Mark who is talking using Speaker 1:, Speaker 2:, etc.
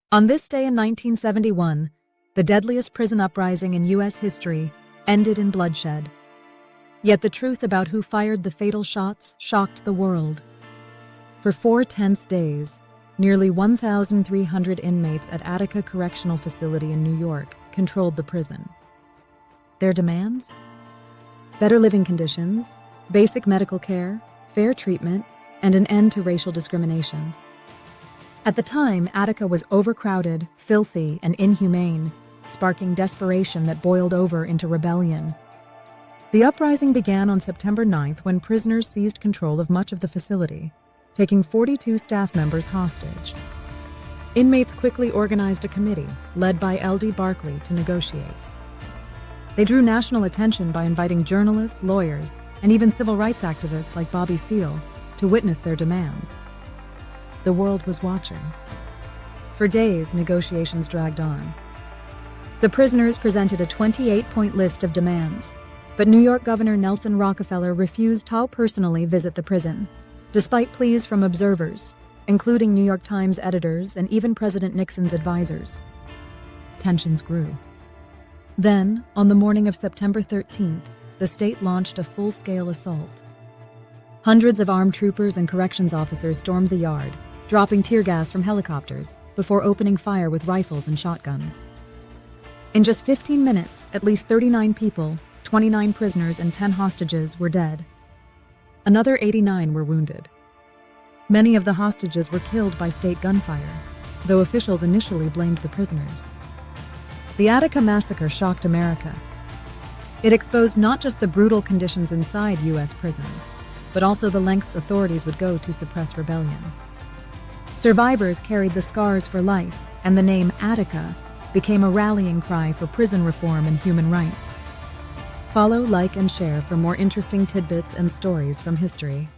Speaker 1: On this day in 1971, the deadliest prison uprising in U.S. history ended in bloodshed. Yet the truth about who fired the fatal shots shocked the world. For 4 tense days, nearly 1,300 inmates at Attica Correctional Facility in New York controlled the prison. Their demands? Better living conditions, basic medical care, fair treatment, and an end to racial discrimination. At the time, Attica was overcrowded, filthy, and inhumane, sparking desperation that boiled over into rebellion. The uprising began on September 9th when prisoners seized control of much of the facility, taking 42 staff members hostage. Inmates quickly organized a committee, led by L.D. Barkley, to negotiate. They drew national attention by inviting journalists, lawyers, and even civil rights activists like Bobby Seale to witness their demands. The world was watching. For days, negotiations dragged on. The prisoners presented a 28-point list of demands, but New York Governor Nelson Rockefeller refused to personally visit the prison, despite pleas from observers, including New York Times editors and even President Nixon's advisors. Tensions grew. Then, on the morning of September 13th, the state launched a full-scale assault. Hundreds of armed troopers and corrections officers stormed the yard, dropping tear gas from helicopters before opening fire with rifles and shotguns. In just 15 minutes, at least 39 people, 29 prisoners, and 10 hostages were dead. Another 89 were wounded. Many of the hostages were killed by state gunfire, though officials initially blamed the prisoners. The Attica Massacre shocked America. It exposed not just the brutal conditions inside U.S. prisons, but also the lengths authorities would go to suppress rebellion. Survivors carried the scars for life, and the name Attica became a rallying cry for prison reform and human rights. Follow, like, and share for more interesting tidbits and stories from history.